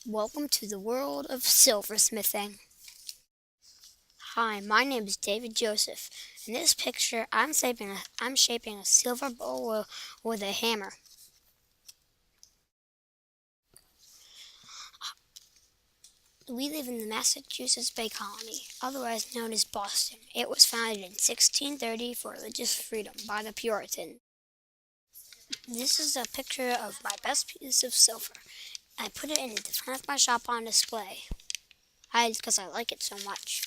Welcome to the world of silversmithing. Hi, my name is David Joseph. In this picture, I'm shaping a silver bowl with a hammer. We live in the Massachusetts Bay Colony, otherwise known as Boston. It was founded in 1630 for religious freedom by the Puritans. This is a picture of my best piece of silver. I put it in the front of my shop on display. Because I like it so much.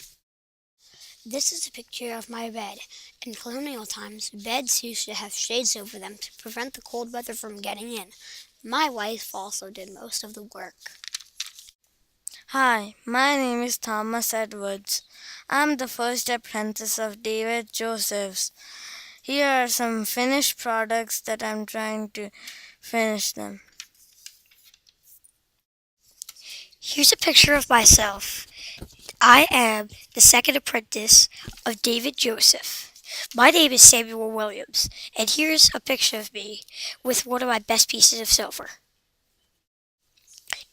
This is a picture of my bed. In colonial times, beds used to have shades over them to prevent the cold weather from getting in. My wife also did most of the work. Hi, my name is Thomas Edwards. I'm the first apprentice of David Josephs. Here are some finished products that I'm trying to finish them. Here's a picture of myself. I am the second apprentice of David Joseph. My name is Samuel Williams, and here's a picture of me with one of my best pieces of silver.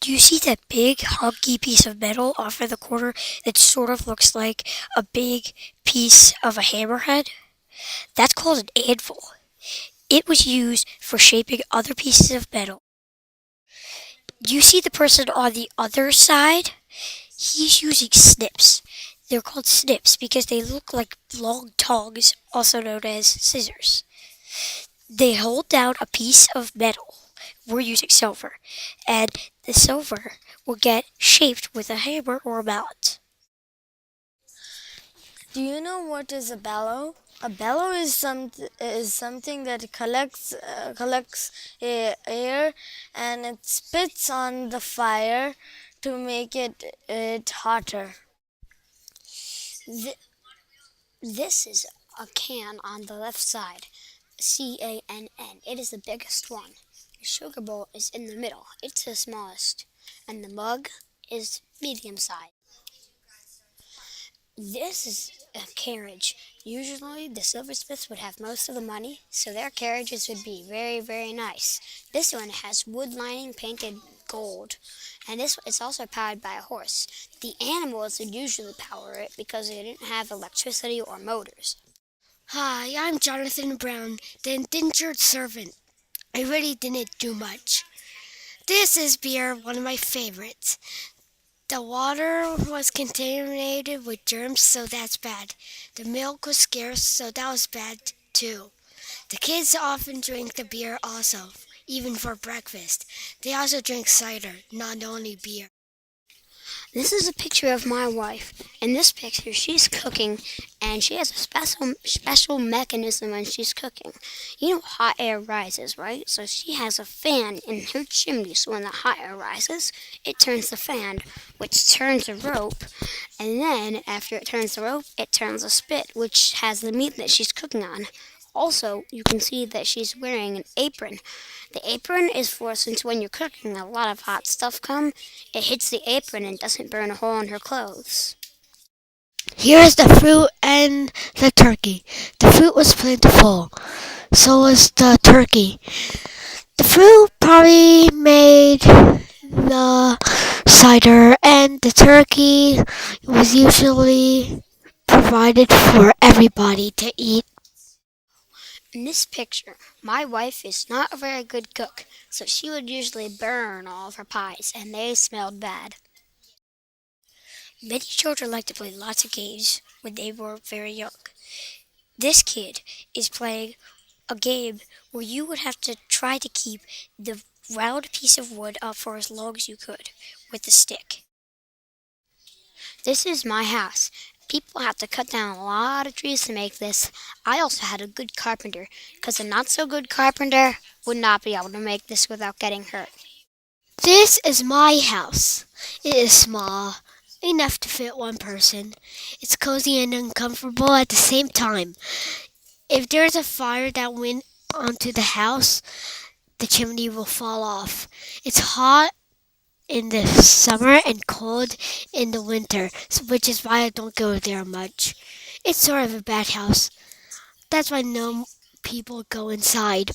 Do you see that big hunky piece of metal off in the corner that sort of looks like a big piece of a hammerhead? That's called an anvil. It was used for shaping other pieces of metal. Do you see the person on the other side? He's using snips. They're called snips because they look like long tongs, also known as scissors. They hold down a piece of metal. We're using silver, and the silver will get shaped with a hammer or a mallet. Do you know what is a bellow? A bellow is something that collects air and it spits on the fire to make it hotter. Th- this is a can on the left side, CANN. It is the biggest one. The sugar bowl is in the middle. It's the smallest, and the mug is medium size. This is a carriage. Usually, the silversmiths would have most of the money, so their carriages would be very, very nice. This one has wood lining painted gold, and this is also powered by a horse. The animals would usually power it because they didn't have electricity or motors. Hi, I'm Jonathan Brown, the indentured servant. I really didn't do much. This is beer, one of my favorites. The water was contaminated with germs, so that's bad. The milk was scarce, so that was bad too. The kids often drink the beer also, even for breakfast. They also drink cider, not only beer. This is a picture of my wife. In this picture, she's cooking, and she has a special mechanism when she's cooking. You know, hot air rises, right? So she has a fan in her chimney. So when the hot air rises, it turns the fan, which turns a rope, and then after it turns the rope, it turns a spit, which has the meat that she's cooking on. Also, you can see that she's wearing an apron. The apron is for since when you're cooking a lot of hot stuff it hits the apron and doesn't burn a hole in her clothes. Here's the fruit and the turkey. The fruit was plentiful, so was the turkey. The fruit probably made the cider, and the turkey was usually provided for everybody to eat. In this picture, my wife is not a very good cook, so she would usually burn all of her pies, and they smelled bad. Many children like to play lots of games when they were very young. This kid is playing a game where you would have to try to keep the round piece of wood up for as long as you could with a stick. This is my house. People have to cut down a lot of trees to make this. I also had a good carpenter, because a not so good carpenter would not be able to make this without getting hurt. This is my house. It is small, enough to fit one person. It's cozy and uncomfortable at the same time. If there's a fire that went onto the house, the chimney will fall off. It's hot in the summer and cold in the winter, which is why I don't go there much. It's sort of a bad house. That's why no people go inside.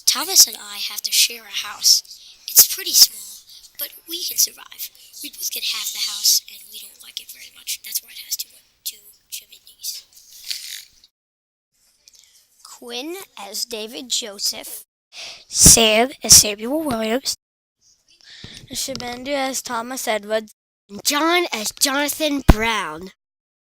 Thomas and I have to share a house. It's pretty small, but we can survive. We both get half the house, and we don't like it very much. That's why it has two chimneys. Quinn as David Joseph. Sam as Samuel Williams. Shibendu as Thomas Edwards. John as Jonathan Brown.